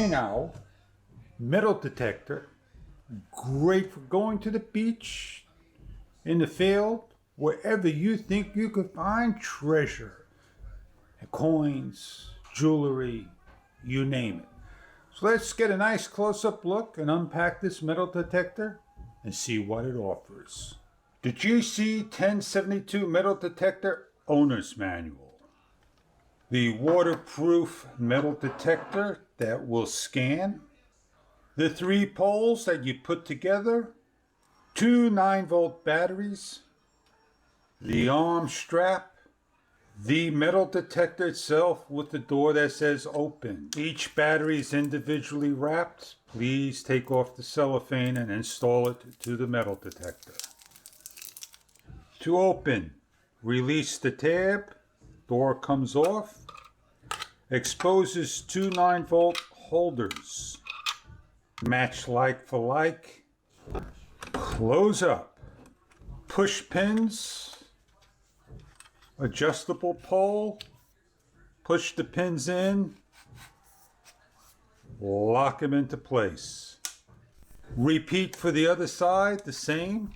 Now, metal detector, great for going to the beach, in the field, wherever you think you could find treasure, coins, jewelry, you name it. So let's get a nice close-up look and unpack this metal detector and see what it offers. The GC 1072 metal detector owner's manual. The waterproof metal detector that will scan. The 3 poles that you put together. 2 9-volt batteries. The arm strap. The metal detector itself with the door that says open. Each battery is individually wrapped. Please take off the cellophane and install it to the metal detector. To open, release the tab. Door comes off. Exposes 2 9-volt holders. Match like for like. Close up. Push pins. Adjustable pole. Push the pins in. Lock them into place. Repeat for the other side, the same.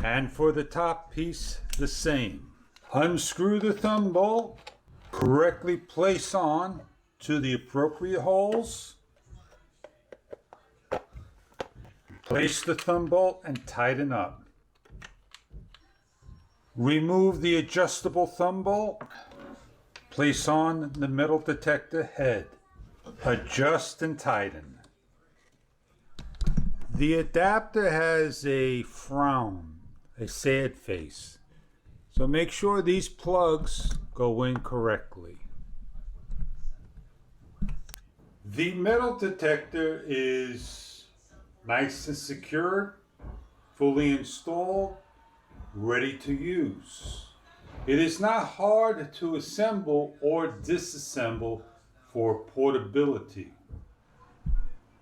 And for the top piece, the same. Unscrew the thumb bolt. Correctly place on to the appropriate holes. Place the thumb bolt and tighten up. Remove the adjustable thumb bolt. Place on the metal detector head. Adjust and tighten. The adapter has a frown, a sad face. So make sure these plugs go in correctly. The metal detector is nice and secure, fully installed, ready to use. It is not hard to assemble or disassemble for portability.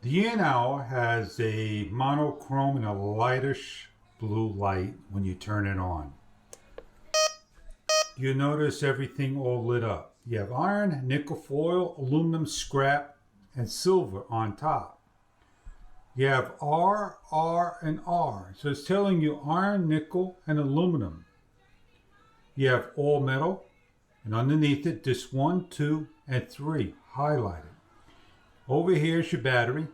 The in-hour has a monochrome and a lightish blue light when you turn it on. You notice everything all lit up. You have iron, nickel foil, aluminum scrap, and silver on top. You have R, R, and R. So it's telling you iron, nickel, and aluminum. You have all metal, and underneath it, disc 1, 2, and 3 highlighted. Over here is your battery.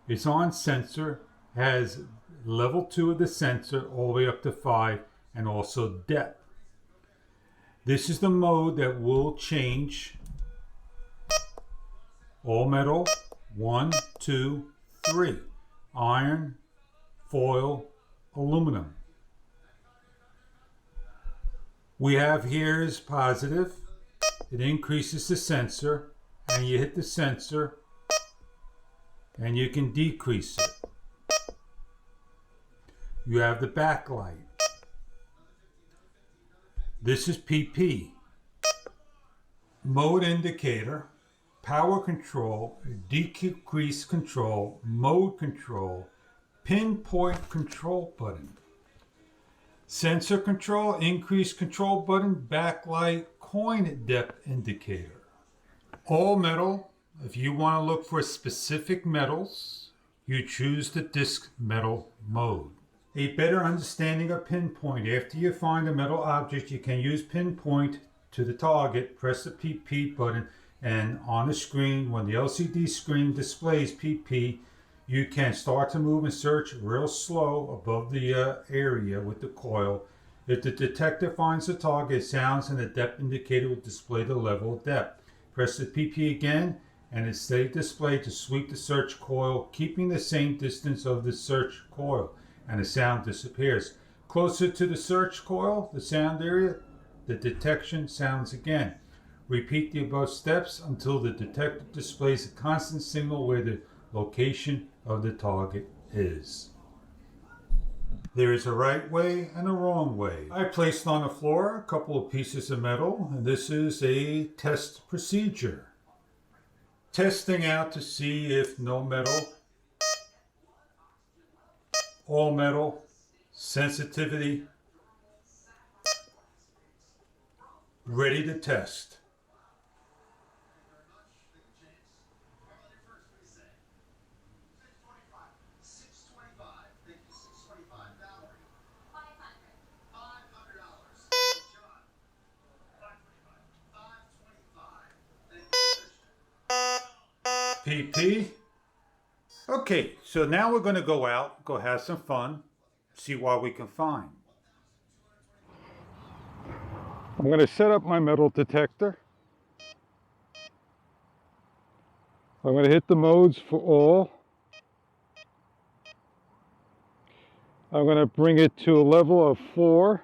It's on sensor, has level 2 of the sensor all the way up to 5, and also depth. This is the mode that will change. All metal, 1, 2, 3. Iron, foil, aluminum. We have here is positive. It increases the sensor, and you hit the sensor and you can decrease it. You have the backlight. This is PP. Mode indicator. Power control, decrease control, mode control, pinpoint control button. Sensor control, increase control button, backlight, coin depth indicator. All metal, if you want to look for specific metals, you choose the disc metal mode. A better understanding of pinpoint. After you find a metal object, you can use pinpoint to the target, press the PP button, and on the screen, when the LCD screen displays PP, you can start to move and search real slow above the area with the coil. If the detector finds the target, sounds and the depth indicator will display the level of depth. Press the PP again, and it stays displayed to sweep the search coil, keeping the same distance of the search coil, and the sound disappears. Closer to the search coil, the sound area, the detection sounds again. Repeat the above steps until the detector displays a constant signal where the location of the target is. There is a right way and a wrong way. I placed on the floor a couple of pieces of metal, and this is a test procedure. Testing out to see if no metal, all metal, sensitivity, ready to test. PP. Okay, so now we're going to go out, go have some fun, see what we can find. I'm going to set up my metal detector. I'm going to hit the modes for all. I'm going to bring it to a level of 4.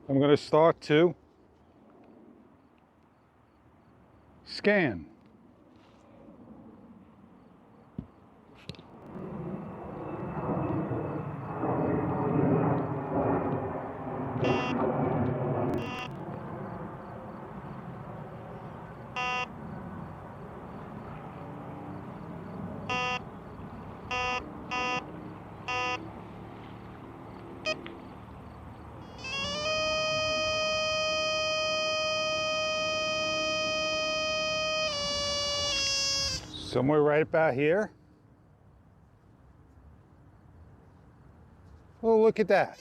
I'm going to start to scan. Somewhere right about here. Oh, look at that.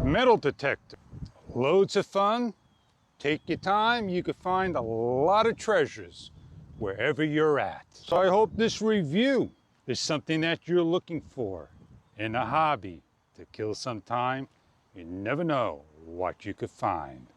Metal detector. Loads of fun. Take your time. You can find a lot of treasures wherever you're at. So I hope this review is something that you're looking for in a hobby to kill some time. You never know what you could find.